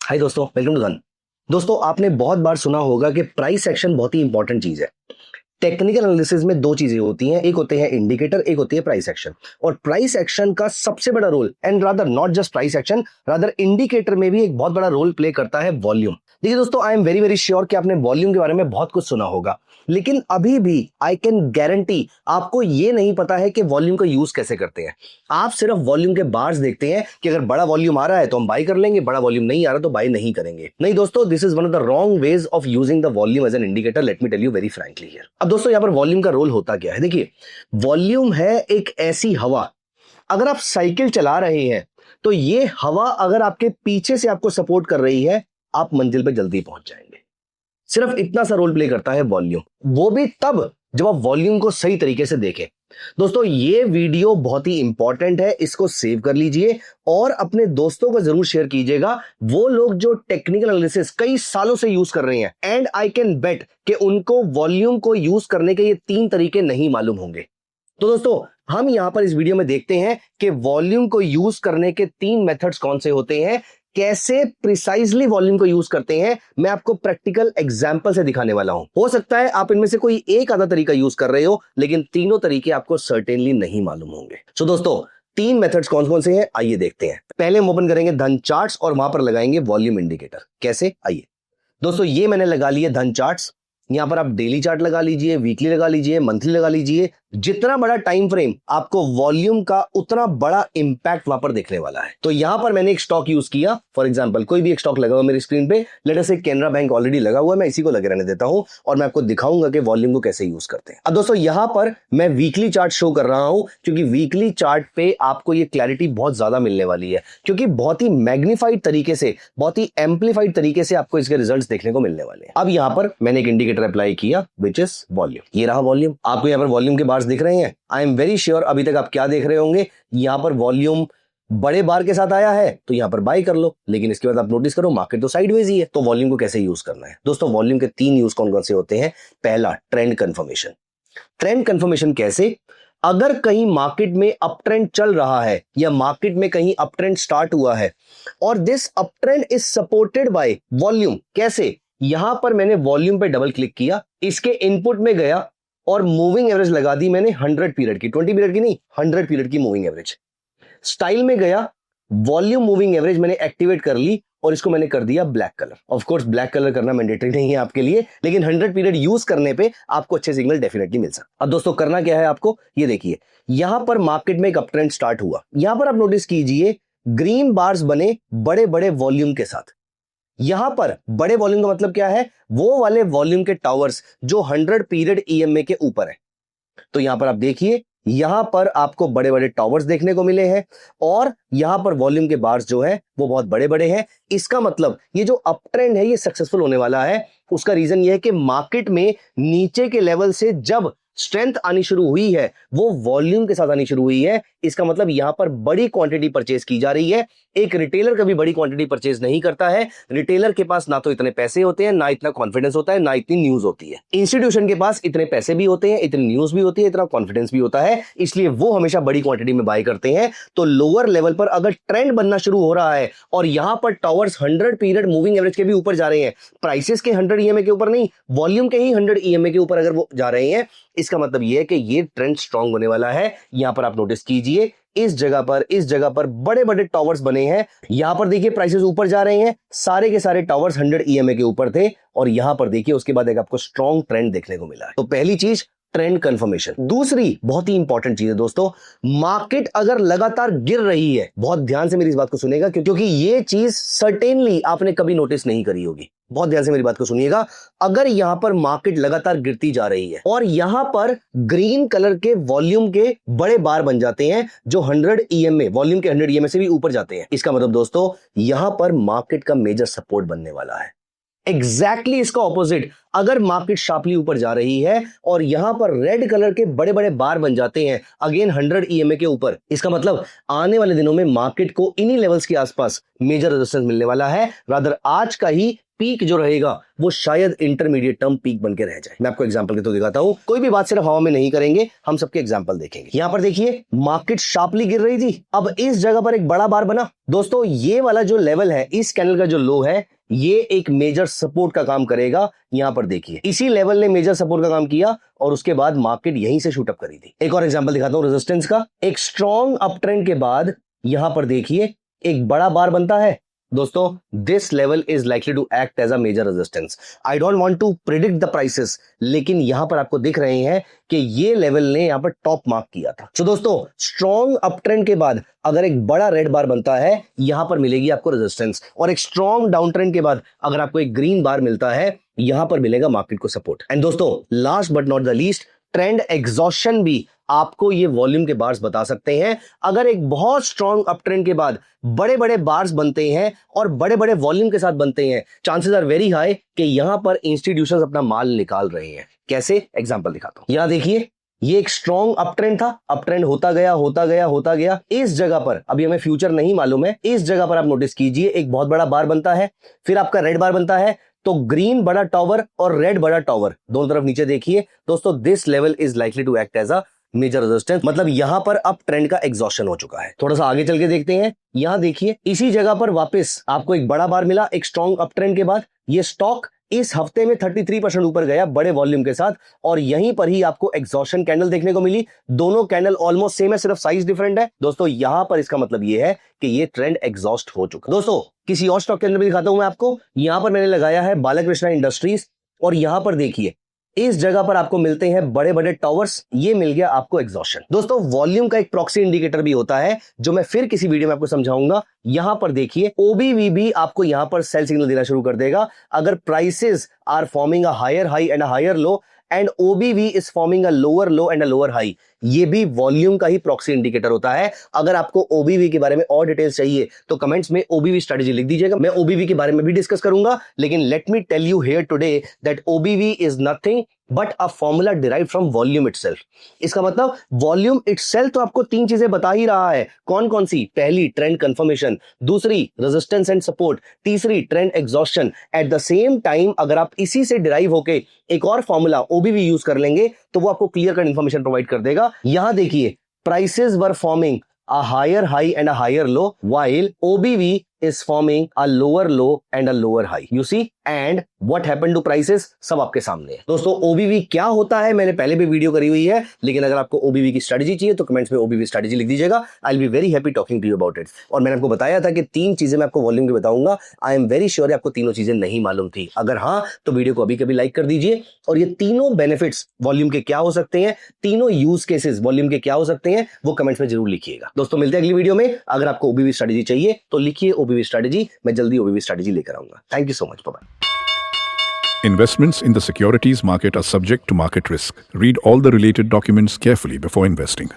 हाय दोस्तों, welcome to धन। दोस्तों, आपने बहुत बार सुना होगा कि प्राइस एक्शन बहुत ही इंपॉर्टेंट चीज है। टेक्निकल एनालिसिस में दो चीजें होती हैं, एक होते हैं इंडिकेटर, एक होती है प्राइस एक्शन। और प्राइस एक्शन का सबसे बड़ा role, and rather not just price action, rather indicator में भी एक बहुत बड़ा रोल प्ले करता है वॉल्यूम। देखिए दोस्तों, I am very very sure कि आपने वॉल्यूम के बारे में बहुत कुछ सुना होगा, लेकिन अभी भी आई कैन गारंटी आपको ये नहीं पता है कि वॉल्यूम का यूज कैसे करते हैं। आप सिर्फ वॉल्यूम के बार्स देखते हैं कि अगर बड़ा वॉल्यूम आ रहा है तो हम बाय कर लेंगे, बड़ा वॉल्यूम नहीं आ रहा तो बाय नहीं करेंगे। नहीं दोस्तों, this is one of the wrong ways of using the volume as an indicator. Let me tell you very frankly here. अब दोस्तों, यहां पर वॉल्यूम का रोल होता क्या है? देखिए, वॉल्यूम है एक ऐसी हवा, अगर आप साइकिल चला रहे हैं तो ये हवा अगर आपके पीछे से आपको सपोर्ट कर रही है, आप मंजिल पे जल्दी पहुंच जाएंगे। सिर्फ इतना सा रोल प्ले करता है वॉल्यूम, वो भी तब जब आप वॉल्यूम को सही तरीके से देखें। दोस्तों, ये वीडियो बहुत ही इंपॉर्टेंट है, इसको सेव कर लीजिए और अपने दोस्तों को जरूर शेयर कीजिएगा, वो लोग जो टेक्निकल एनालिसिस कई सालों से यूज कर रहे हैं। एंड आई कैन बेट कि उनको वॉल्यूम को यूज करने के ये 3 तरीके नहीं मालूम होंगे। तो दोस्तों, हम यहां पर इस वीडियो में देखते हैं कि वॉल्यूम को यूज करने के 3 मेथड्स कौन से होते हैं, कैसे प्रिसाइजली वॉल्यूम को यूज करते हैं। मैं आपको प्रैक्टिकल एग्जांपल से दिखाने वाला हूं। हो सकता है आप इनमें से कोई एक आधा तरीका यूज कर रहे हो, लेकिन तीनों तरीके आपको सर्टेनली नहीं मालूम होंगे। सो दोस्तों, 3 मेथड्स कौन कौन से हैं, आइए देखते हैं। पहले हम ओपन करेंगे धन चार्ट्स और वहां पर लगाएंगे वॉल्यूम इंडिकेटर। कैसे, आइए दोस्तों, ये मैंने लगा लिए धन चार्ट्स। यहां पर आप डेली चार्ट लगा लीजिए, वीकली लगा लीजिए, मंथली लगा लीजिए। जितना बड़ा टाइम फ्रेम, आपको वॉल्यूम का उतना बड़ा इंपैक्ट वहां पर देखने वाला है। तो यहां पर मैंने एक स्टॉक यूज किया। फॉर एग्जांपल, कोई भी एक स्टॉक लगा हुआ मेरी स्क्रीन पे, लेट अस से कैनरा बैंक ऑलरेडी लगा हुआ है, मैं इसी को लगे रहने देता हूं और मैं आपको दिखाऊंगा कि वॉल्यूम को कैसे यूज करते हैं। अब दोस्तों, यहां पर मैं वीकली चार्ट शो कर रहा हूं, क्योंकि वीकली चार्ट पे आपको ये क्लैरिटी बहुत ज्यादा मिलने वाली है, क्योंकि बहुत ही मैग्नीफाइड तरीके से, बहुत ही एम्पलीफाइड तरीके से आपको इसके रिजल्ट्स देखने को मिलने वाले हैं। अब यहां पर मैंने एक इंडिकेटर अप्लाई किया, विच इज वॉल्यूम। ये रहा वॉल्यूम। आपको यहां पर वॉल्यूम के बार्स दिख रहे हैं। आई एम वेरी श्योर अभी तक आप क्या देख रहे होंगे, यहां पर वॉल्यूम बड़े बार के साथ आया है तो यहां पर बाय कर लो, लेकिन इसके बाद आप नोटिस करो मार्केट तो साइडवेज ही है। तो वॉल्यूम को कैसे यूज करना है? दोस्तों, वॉल्यूम के 3 यूज कौन कौन से होते हैं। पहला, ट्रेंड कंफर्मेशन। ट्रेंड कंफर्मेशन कैसे? अगर कहीं मार्केट में अप ट्रेंड चल रहा है या मार्केट में कहीं अप ट्रेंड स्टार्ट हुआ है और this up trend is supported by volume. कैसे? यहां पर मैंने वॉल्यूम पे डबल क्लिक किया, इसके इनपुट में गया और मूविंग एवरेज लगा दी मैंने 100 पीरियड की, 20 पीरियड की नहीं, 100 पीरियड की मूविंग एवरेज। स्टाइल में गया, वॉल्यूम मूविंग एवरेज मैंने एक्टिवेट कर ली और इसको मैंने कर दिया black colour. Of course black colour करना मैंडेटरी नहीं है आपके लिए, लेकिन 100 पीरियड यूज करने पे आपको अच्छे सिग्नल डेफिनेटली मिल सकता। अब दोस्तों, करना क्या है आपको, ये देखिए, यहां पर मार्केट में एक अप ट्रेंड स्टार्ट हुआ। यहां पर आप नोटिस कीजिए ग्रीन बार्स बने बड़े बड़े वॉल्यूम के साथ। यहां पर बड़े वॉल्यूम का मतलब क्या है, वो वाले वॉल्यूम के टावर्स जो 100 पीरियड ईएमए के ऊपर है। तो यहां पर आप देखिए, यहां पर आपको बड़े बड़े टावर्स देखने को मिले हैं और यहां पर वॉल्यूम के बार्स जो है वो बहुत बड़े बड़े हैं। इसका मतलब ये जो अप ट्रेंड है ये सक्सेसफुल होने वाला है। उसका रीजन ये है कि मार्केट में नीचे के लेवल से जब स्ट्रेंथ आनी शुरू हुई है, वो वॉल्यूम के साथ आनी शुरू हुई है। इसका मतलब यहां पर बड़ी क्वांटिटी परचेज की जा रही है। एक रिटेलर कभी बड़ी क्वांटिटी परचेज नहीं करता है। रिटेलर के पास ना तो इतने पैसे होते हैं, ना इतना कॉन्फिडेंस होता है, ना इतनी न्यूज होती है। इंस्टीट्यूशन के पास इतने पैसे भी होते हैं, इतनी न्यूज भी होती है, इतना कॉन्फिडेंस भी होता है, इसलिए वो हमेशा बड़ी क्वांटिटी में बाय करते हैं। तो लोअर लेवल पर अगर ट्रेंड बनना शुरू हो रहा है और यहां पर टावर्स 100 पीरियड मूविंग एवरेज के भी ऊपर जा रहे हैं, प्राइसेस के 100 ईएमए के ऊपर नहीं, वॉल्यूम के ही 100 ईएमए के ऊपर अगर वो जा रहे हैं, इसका मतलब यह है कि ये ट्रेंड स्ट्रांग होने वाला है। यहां पर आप नोटिस कीजिए, इस जगह पर बड़े बड़े टावर्स बने हैं। यहां पर देखिए प्राइसेस ऊपर जा रहे हैं, सारे के सारे टावर्स 100 ईएमए के ऊपर थे और यहां पर देखिए उसके बाद एक आपको स्ट्रांग ट्रेंड देखने को मिला है। तो पहली चीज, ट्रेंड कंफर्मेशन। दूसरी बहुत ही इंपॉर्टेंट चीज है दोस्तों, मार्केट अगर लगातार गिर रही है, बहुत ध्यान से मेरी इस बात को सुनिएगा, क्योंकि ये चीज सर्टेनली आपने कभी नोटिस नहीं करी होगी। बहुत ध्यान से मेरी बात को सुनिएगा। अगर यहां पर मार्केट लगातार गिरती जा रही है और यहां पर ग्रीन कलर के वॉल्यूम के बड़े बार बन जाते हैं जो 100 ईएमए, वॉल्यूम के 100 ईएमए से भी ऊपर जाते हैं, इसका मतलब दोस्तों यहां पर मार्केट का मेजर सपोर्ट बनने वाला है। एग्जैक्टली इसका ऑपोजिट, अगर मार्केट शार्पली ऊपर जा रही है और यहां पर रेड कलर के बड़े बड़े बार बन जाते हैं अगेन 100 ईएमए के ऊपर, इसका मतलब आने वाले दिनों में मार्केट को इन्हीं लेवल्स के आसपास मेजर रेजिस्टेंस मिलने वाला है। रादर आज का ही पीक जो रहेगा वो शायद इंटरमीडिएट टर्म पीक बन के रह जाए। मैं आपको एग्जांपल के तो दिखाता हूं, कोई भी बात सिर्फ हवा में नहीं करेंगे, हम सबके एग्जांपल देखेंगे। यहां पर देखिए मार्केट शार्पली गिर रही थी, अब इस जगह पर एक बड़ा बार बना। दोस्तों ये वाला जो लेवल है, इस कैंडल का जो लो है, ये एक मेजर सपोर्ट का काम करेगा। यहां पर देखिए इसी लेवल ने मेजर सपोर्ट का काम किया और उसके बाद मार्केट यहीं से शूट अप करी थी। एक और एग्जांपल दिखाता हूं रेजिस्टेंस का। एक स्ट्रॉन्ग अप ट्रेंड के बाद यहां पर देखिए एक बड़ा बार बनता है। दोस्तों this level is likely to act as a major resistance. I don't want to predict the prices, लेकिन यहां पर आपको दिख रहे हैं कि ये लेवल ने यहां पर टॉप मार्क किया था। तो दोस्तों स्ट्रॉन्ग अप ट्रेंड के बाद अगर एक बड़ा रेड बार बनता है, यहां पर मिलेगी आपको रेजिस्टेंस, और एक स्ट्रॉन्ग डाउन ट्रेंड के बाद अगर आपको एक ग्रीन बार मिलता है, यहां पर मिलेगा मार्केट को सपोर्ट। एंड दोस्तों last but not the least, trend exhaustion भी आपको ये वॉल्यूम के बार्स बता सकते हैं। अगर एक बहुत स्ट्रॉन्ग अप ट्रेंड के बाद बड़े बड़े बार्स बनते हैं और बड़े बड़े वॉल्यूम के साथ बनते हैं, चांसेस आर वेरी हाई कि यहां पर इंस्टीट्यूशंस अपना माल निकाल रहे हैं। कैसे? एग्जांपल दिखाता हूं। यहां देखिए ये एक स्ट्रॉन्ग अप ट्रेंड था, अप ट्रेंड होता गया होता गया होता गया। इस जगह पर, अभी हमें फ्यूचर नहीं मालूम है, इस जगह पर आप नोटिस कीजिए एक बहुत बड़ा बार बनता है, फिर आपका रेड बार बनता है, तो ग्रीन बड़ा टॉवर और रेड बड़ा टॉवर दोनों तरफ नीचे देखिए। दोस्तों this level is likely to act as a major resistance, मतलब यहां पर अप ट्रेंड का एग्जॉशन हो चुका है। थोड़ा सा आगे चल के देखते हैं। यहां देखिए इसी जगह पर वापस आपको एक बड़ा बार मिला एक स्ट्रॉन्ग अप ट्रेंड के बाद। ये स्टॉक इस हफ्ते में 33% ऊपर गया बड़े वॉल्यूम के साथ, और यहीं पर ही आपको एग्जॉशन कैंडल देखने को मिली। दोनों कैंडल ऑलमोस्ट सेम है, सिर्फ साइज डिफरेंट है। दोस्तों यहां पर इसका मतलब ये है कि ये ट्रेंड एग्जॉस्ट हो चुका। दोस्तों किसी और स्टॉक के अंदर भी दिखाता हूं मैं आपको। यहां पर मैंने लगाया है बालाकृष्णा इंडस्ट्रीज, और यहां पर देखिए इस जगह पर आपको मिलते हैं बड़े बड़े टॉवर्स, ये मिल गया आपको एग्जॉशन। दोस्तों वॉल्यूम का एक प्रॉक्सी इंडिकेटर भी होता है जो मैं फिर किसी वीडियो में आपको समझाऊंगा। यहां पर देखिए ओबीवी भी आपको यहां पर सेल सिग्नल देना शुरू कर देगा अगर prices are forming a higher high and a higher low and OBV is forming a lower low and a lower high. ये भी वॉल्यूम का ही प्रॉक्सी इंडिकेटर होता है। अगर आपको ओबीवी के बारे में और डिटेल्स चाहिए तो कमेंट्स में ओबीवी स्ट्रेटजी लिख दीजिएगा, मैं ओबीवी के बारे में भी डिस्कस करूंगा। लेकिन let me tell you here today that OBV is nothing but a formula derive from volume itself. इसका मतलब वॉल्यूम इटसेल्फ तो आपको तीन चीजें बता ही रहा है। कौन कौन सी? पहली ट्रेंड कंफर्मेशन, दूसरी रेजिस्टेंस एंड सपोर्ट, तीसरी trend exhaustion. At the same time अगर आप इसी से डिराइव होके एक और फॉर्मूला ओबीवी यूज कर लेंगे तो वो आपको क्लियर कट इंफॉर्मेशन प्रोवाइड कर देगा। यहां देखिए prices were forming a higher high and a higher low while OBV is forming a lower low and a lower high. You see? And what happened to prices? सब आपके सामने है। दोस्तों OBV क्या होता है मैंने पहले भी वीडियो करी हुई है, लेकिन अगर आपको OBV की स्ट्रेटजी चाहिए तो कमेंट्स में OBV स्ट्रेटजी लिख दीजिएगा। I will be very happy talking to you about it. और मैंने आपको बताया था कि तीन चीजें मैं आपको वॉल्यूम की बताऊंगा। आई एम वेरी श्योर आपको तीनों चीजें नहीं मालूम थी। अगर हाँ तो वीडियो को अभी कभी लाइक कर दीजिए। और ये तीनों बेनिफिट्स वॉल्यूम के क्या हो सकते हैं, तीनों यूज केसेस वॉल्यूम के क्या हो सकते हैं, वो कमेंट्स में जरूर लिखिएगा। दोस्तों मिलते हैं अगली वीडियो में। अगर आपको OBV स्ट्रेटजी चाहिए तो लिखिए OBV स्ट्रेटजी, मैं जल्दी OBV स्ट्रेटजी लेकर आऊंगा। Thank you so much, bye bye. Investments in the securities market are subject to market risk. Read all the related documents carefully before investing.